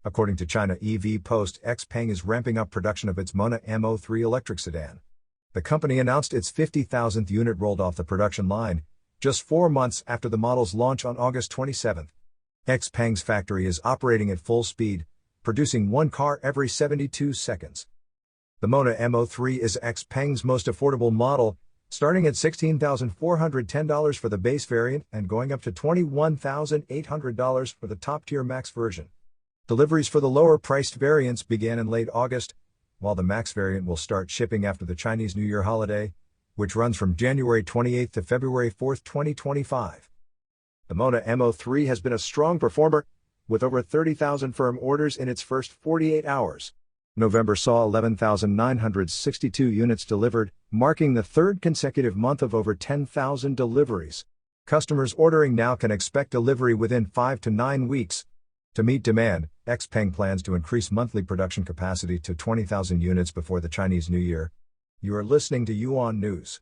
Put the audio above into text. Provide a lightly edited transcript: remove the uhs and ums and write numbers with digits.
According to China EV Post, Xpeng is ramping up production of its Mona M03 electric sedan. The company announced its 50,000th unit rolled off the production line, just 4 months after the model's launch on August 27. Xpeng's factory is operating at full speed, producing one car every 72 seconds. The Mona M03 is Xpeng's most affordable model, starting at $16,410 for the base variant and going up to $21,800 for the top-tier Max version. Deliveries for the lower-priced variants began in late August, while the Max variant will start shipping after the Chinese New Year holiday, which runs from January 28 to February 4, 2025. The Mona M03 has been a strong performer, with over 30,000 firm orders in its first 48 hours. November saw 11,962 units delivered, marking the third consecutive month of over 10,000 deliveries. Customers ordering now can expect delivery within 5 to 9 weeks. To meet demand, Xpeng plans to increase monthly production capacity to 20,000 units before the Chinese New Year. You are listening to Yuan News.